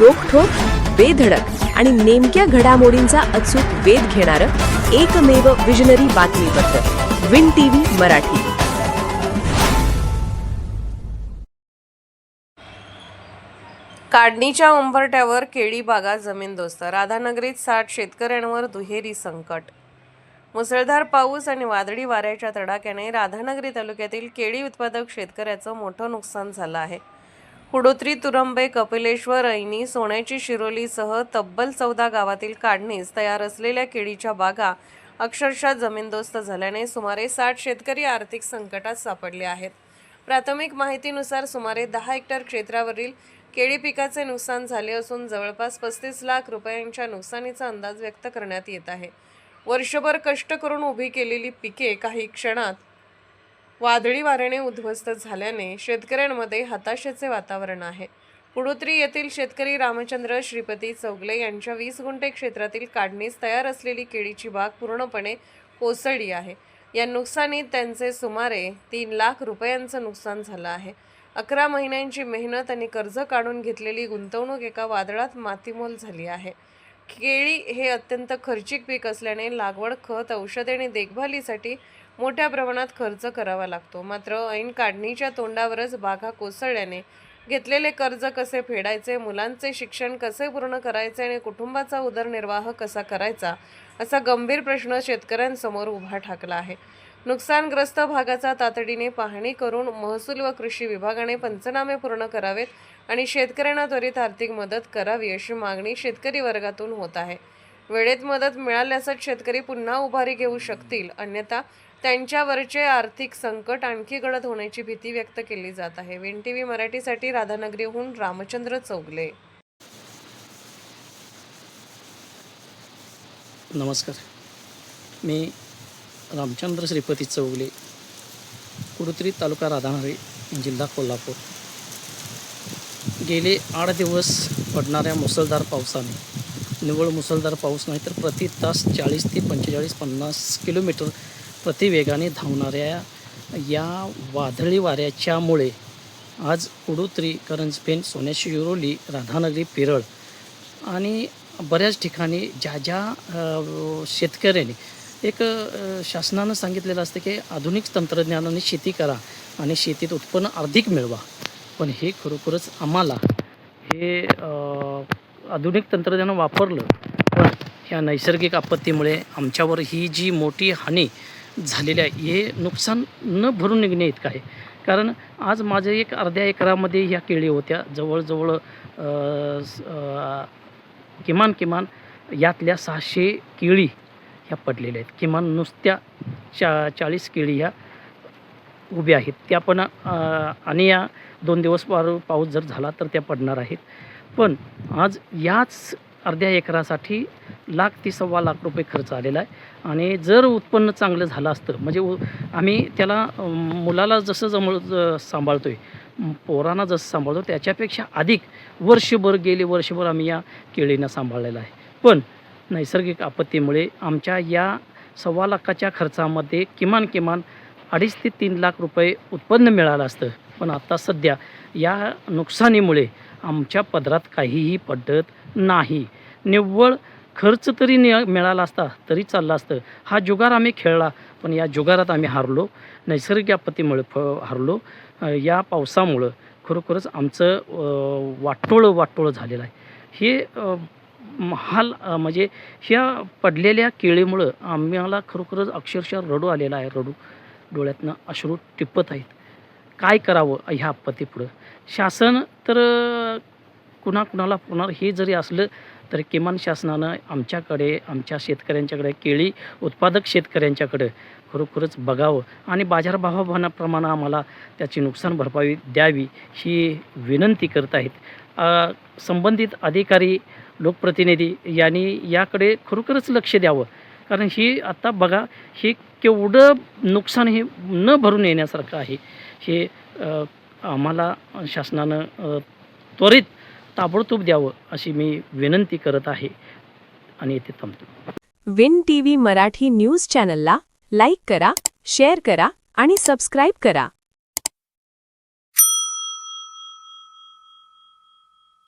रोखठोक, बेधडक आणि नेमक्या घडामोडींचा अचूक वेध घेणारं एकमेव विजनरी बातमीपत्र विन टीव्ही मराठी. काढणीच्या उंबरठ्यावर केळी बागा जमीनदोस्त. राधानगरीत 60 शेतकऱ्यांवर दुहेरी संकट. मुसळधार पाऊस आणि वादळी वाऱ्याच्या तडाख्याने राधानगरी तालुक्यातील केळी उत्पादक शेतकऱ्याचं मोठं नुकसान झालं आहे. हुडोत्री, तुरंबे, कपिलेश्वर, ऐनी, सोन्याची शिरोलीसह तब्बल 14 गावातील काढणीस तयार असलेल्या केळीच्या बागा अक्षरशः जमीनदोस्त झाल्याने सुमारे 60 शेतकरी आर्थिक संकटात सापडले आहेत. प्राथमिक माहितीनुसार सुमारे 10 हेक्टर क्षेत्रावरील केळी पिकाचे नुकसान झाले असून जवळपास 35 लाख रुपयांच्या नुकसानीचा अंदाज व्यक्त करण्यात येत आहे. वर्षभर कष्ट करून उभी केलेली पिके काही क्षणात वादळी वाऱ्याने उद्ध्वस्त झाल्याने शेतकऱ्यांमध्ये हताशेचे वातावरण आहे. पुडोत्री येथील शेतकरी रामचंद्र श्रीपती चौगले यांच्या 20 गुंठे क्षेत्रातील काढणीस तयार असलेली केळीची बाग पूर्णपणे कोसळली आहे. या नुकसानीत त्यांचे सुमारे 3 लाख रुपयांचं नुकसान झालं आहे. 11 महिन्यांची मेहनत आणि कर्ज काढून घेतलेली गुंतवणूक एका वादळात मातीमोल झाली आहे. केळी हे अत्यंत खर्चिक पीक असल्याने लागवड, खत, औषधे आणि देखभालीसाठी मोठ्या प्रमाणात खर्च करावा लागतो. मात्र ऐन काढणीच्या तोंडावरच बागा कोसळल्याने घेतलेले कर्ज कसे फेडायचे, मुलांचे शिक्षण कसे पूर्ण करायचे आणि कुटुंबाचा उदरनिर्वाह कसा करायचा असा गंभीर प्रश्न शेतकऱ्यांसमोर उभा ठाकला आहे. नुकसानग्रस्त भागाचा तातडीने पाहणी करून महसूल व कृषी विभागाने पंचनामे पूर्ण करावेत आणि शेतकऱ्यांना त्वरित आर्थिक मदत करावी अशी मागणी शेतकरी वर्गातून होत आहे. वेळेत मदत मिळाल्यासच शेतकरी पुन्हा उभारी घेऊ शकतील, अन्यथा त्यांच्यावरचे आर्थिक संकट आणखी गडद होण्याची भीती व्यक्त केली जात आहे. विन टीव्ही मराठीसाठी राधानगरीहून रामचंद्र चौगले. नमस्कार, मी रामचंद्र श्रीपती चौगले, कुडोत्री, तालुका राधानगरी, जिल्हा कोल्हापूर. गेले 8 दिवस पडणाऱ्या मुसळधार पावसाने, निव्वळ मुसळधार पाऊस नाही तर प्रति तास 40 ते 45-50 किलोमीटर प्रतिवेगाने धावणाऱ्या या वादळी वाऱ्याच्यामुळे आज कुडोत्री, करंजपेन, सोन्याची शिरोली, राधानगरी, पेरळ आणि बऱ्याच ठिकाणी ज्या शेतकऱ्यांनी एक शासनानं सांगितलेलं असतं की आधुनिक तंत्रज्ञानाने शेती करा आणि शेतीत उत्पन्न अधिक मिळवा, पण हे खरोखरच आम्हाला हे आधुनिक तंत्रज्ञान वापरलं, पण ह्या नैसर्गिक आपत्तीमुळे आमच्यावर ही जी मोठी हानी झालेली आहे हे नुकसान न भरून निघणे इतकं आहे. कारण आज माझे एक अर्ध्या एकरामध्ये ह्या केळी होत्या. जवळजवळ किमान यातल्या 600 केळी ह्या पडलेल्या आहेत. किमान नुसत्या 40 केळी ह्या उभ्या आहेत. त्या पण आणि या 2 दिवस पाऊस जर झाला तर त्या पडणार आहेत. पण आज याच अर्ध्या एकरासाठी 1 लाख ते 1.25 लाख रुपये खर्च आलेला आहे. आणि जर उत्पन्न चांगलं झालं असतं, म्हणजे आम्ही त्याला मुलाला जसं सांभाळतो आहे, पोरांना जसं सांभाळतो त्याच्यापेक्षा अधिक गेले वर्षभर आम्ही या केळींना सांभाळलेलं आहे. पण नैसर्गिक आपत्तीमुळे आमच्या या 1.25 लाखाच्या खर्चामध्ये किमान 2.5 ते 3 लाख रुपये उत्पन्न मिळालं असतं. पण आता सध्या या नुकसानीमुळे आमच्या पदरात काहीही पडत नाही. निव्वळ खर्च तरी मिळाला असता तरी चाललं असतं. हा जुगार आम्ही खेळला, पण या जुगारात आम्ही हारलो. नैसर्गिक आपत्तीमुळे हारलो. या पावसामुळं खरोखरच आमचं वाटोळं झालेलं आहे. हे हाल म्हणजे ह्या पडलेल्या केळीमुळं आम्हाला खरोखरच अक्षरशः रडू आलेला आहे. डोळ्यातनं अश्रू टिपत आहेत. काय करावं ह्या आपत्तीपुढं? शासन तर कुणाला पुन्हा हे जरी असलं तरी किमान शासनानं आमच्याकडे, आमच्या शेतकऱ्यांच्याकडे, केळी उत्पादक शेतकऱ्यांच्याकडे खरोखरच बघावं आणि बाजारभावाप्रमाणे आम्हाला त्याची नुकसान भरपाई द्यावी ही विनंती करत आहेत. संबंधित अधिकारी, लोकप्रतिनिधी यांनी याकडे खरोखरच लक्ष द्यावं. कारण ही आता बघा, हे केवढं नुकसान हे न भरून येण्यासारखं आहे. हे आम्हाला शासनानं त्वरित ताबडतोब द्यावं अशी मी विनंती करत आहे आणि येथे थांबतो. विन टीव्ही मराठी न्यूज चॅनलला लाईक करा, शेअर करा आणि सबस्क्राईब करा.